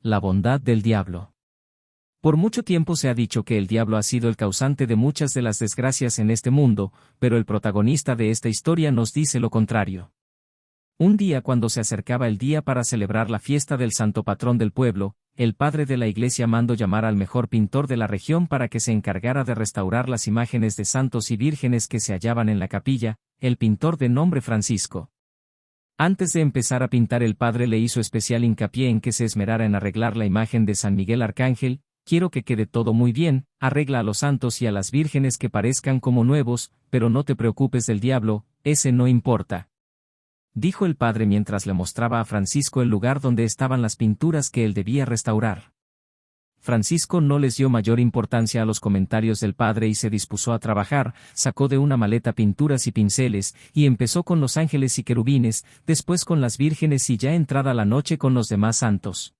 La bondad del diablo. Por mucho tiempo se ha dicho que el diablo ha sido el causante de muchas de las desgracias en este mundo, pero el protagonista de esta historia nos dice lo contrario. Un día, cuando se acercaba el día para celebrar la fiesta del santo patrón del pueblo, el padre de la iglesia mandó llamar al mejor pintor de la región para que se encargara de restaurar las imágenes de santos y vírgenes que se hallaban en la capilla, el pintor de nombre Francisco. Antes de empezar a pintar, el padre le hizo especial hincapié en que se esmerara en arreglar la imagen de San Miguel Arcángel. Quiero que quede todo muy bien, arregla a los santos y a las vírgenes que parezcan como nuevos, pero no te preocupes del diablo, ese no importa. Dijo el padre mientras le mostraba a Francisco el lugar donde estaban las pinturas que él debía restaurar. Francisco no les dio mayor importancia a los comentarios del padre y se dispuso a trabajar. Sacó de una maleta pinturas y pinceles, y empezó con los ángeles y querubines, después con las vírgenes y ya entrada la noche con los demás santos.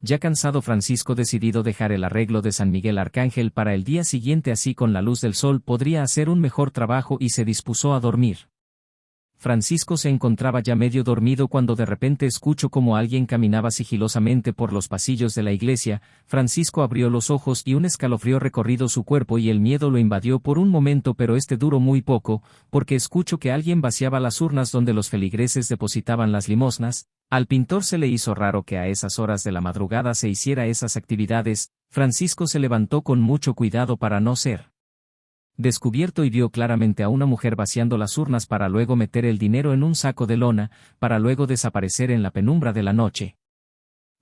Ya cansado, Francisco decidió dejar el arreglo de San Miguel Arcángel para el día siguiente, así con la luz del sol podría hacer un mejor trabajo, y se dispuso a dormir. Francisco se encontraba ya medio dormido cuando de repente escuchó como alguien caminaba sigilosamente por los pasillos de la iglesia. Francisco abrió los ojos y un escalofrío recorrió su cuerpo y el miedo lo invadió por un momento, pero este duró muy poco, porque escuchó que alguien vaciaba las urnas donde los feligreses depositaban las limosnas. Al pintor se le hizo raro que a esas horas de la madrugada se hiciera esas actividades. Francisco se levantó con mucho cuidado para no ser descubierto y vio claramente a una mujer vaciando las urnas para luego meter el dinero en un saco de lona, para luego desaparecer en la penumbra de la noche.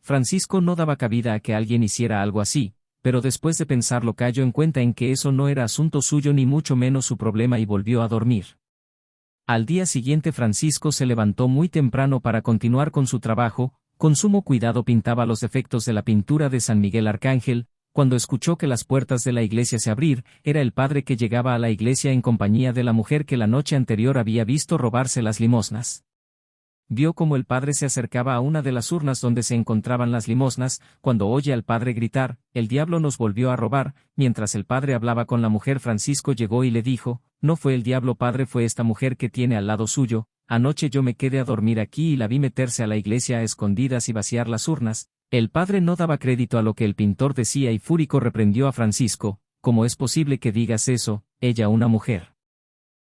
Francisco no daba cabida a que alguien hiciera algo así, pero después de pensarlo cayó en cuenta en que eso no era asunto suyo ni mucho menos su problema y volvió a dormir. Al día siguiente Francisco se levantó muy temprano para continuar con su trabajo. Con sumo cuidado pintaba los defectos de la pintura de San Miguel Arcángel. Cuando escuchó que las puertas de la iglesia se abrir, era el padre que llegaba a la iglesia en compañía de la mujer que la noche anterior había visto robarse las limosnas. Vio cómo el padre se acercaba a una de las urnas donde se encontraban las limosnas. Cuando oye al padre gritar, "El diablo nos volvió a robar", mientras el padre hablaba con la mujer, Francisco llegó y le dijo, "No fue el diablo, padre, fue esta mujer que tiene al lado suyo. Anoche yo me quedé a dormir aquí y la vi meterse a la iglesia a escondidas y vaciar las urnas". El padre no daba crédito a lo que el pintor decía y fúrico reprendió a Francisco, "¿Cómo es posible que digas eso? Ella, una mujer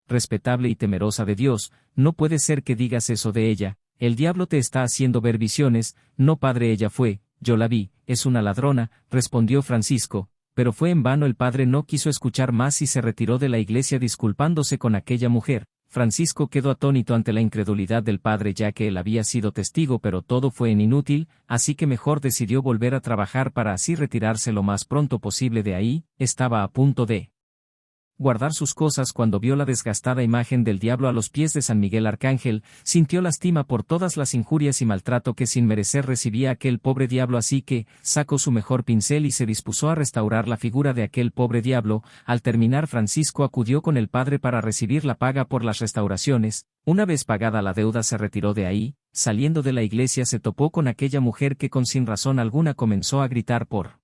respetable y temerosa de Dios, no puede ser que digas eso de ella. El diablo te está haciendo ver visiones". "No, padre, ella fue, yo la vi, es una ladrona", respondió Francisco, pero fue en vano. El padre no quiso escuchar más y se retiró de la iglesia disculpándose con aquella mujer. Francisco quedó atónito ante la incredulidad del padre, ya que él había sido testigo, pero todo fue en inútil, así que mejor decidió volver a trabajar para así retirarse lo más pronto posible de ahí. Estaba a punto de guardar sus cosas cuando vio la desgastada imagen del diablo a los pies de San Miguel Arcángel. Sintió lástima por todas las injurias y maltrato que sin merecer recibía aquel pobre diablo, así que sacó su mejor pincel y se dispuso a restaurar la figura de aquel pobre diablo. Al terminar, Francisco acudió con el padre para recibir la paga por las restauraciones. Una vez pagada la deuda se retiró de ahí. Saliendo de la iglesia se topó con aquella mujer que con sin razón alguna comenzó a gritar por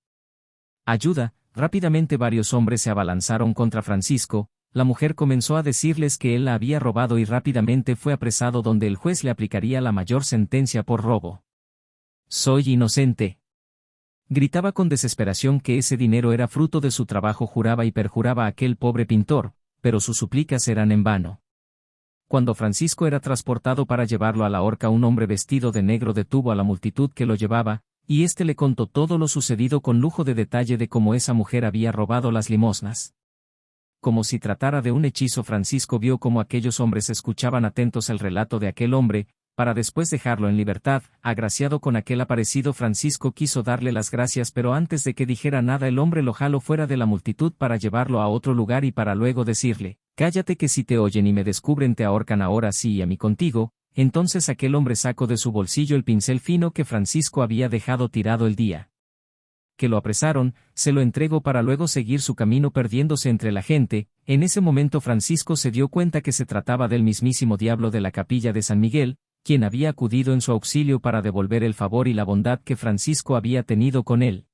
ayuda. Rápidamente varios hombres se abalanzaron contra Francisco. La mujer comenzó a decirles que él la había robado y rápidamente fue apresado, donde el juez le aplicaría la mayor sentencia por robo. "Soy inocente", gritaba con desesperación, que ese dinero era fruto de su trabajo. Juraba y perjuraba a aquel pobre pintor, pero sus súplicas eran en vano. Cuando Francisco era transportado para llevarlo a la horca, un hombre vestido de negro detuvo a la multitud que lo llevaba, y éste le contó todo lo sucedido con lujo de detalle de cómo esa mujer había robado las limosnas. Como si tratara de un hechizo, Francisco vio cómo aquellos hombres escuchaban atentos el relato de aquel hombre, para después dejarlo en libertad. Agraciado con aquel aparecido, Francisco quiso darle las gracias, pero antes de que dijera nada el hombre lo jaló fuera de la multitud para llevarlo a otro lugar y para luego decirle, "Cállate, que si te oyen y me descubren te ahorcan ahora sí y a mí contigo". Entonces aquel hombre sacó de su bolsillo el pincel fino que Francisco había dejado tirado el día que lo apresaron, se lo entregó para luego seguir su camino perdiéndose entre la gente. En ese momento Francisco se dio cuenta que se trataba del mismísimo diablo de la capilla de San Miguel, quien había acudido en su auxilio para devolver el favor y la bondad que Francisco había tenido con él.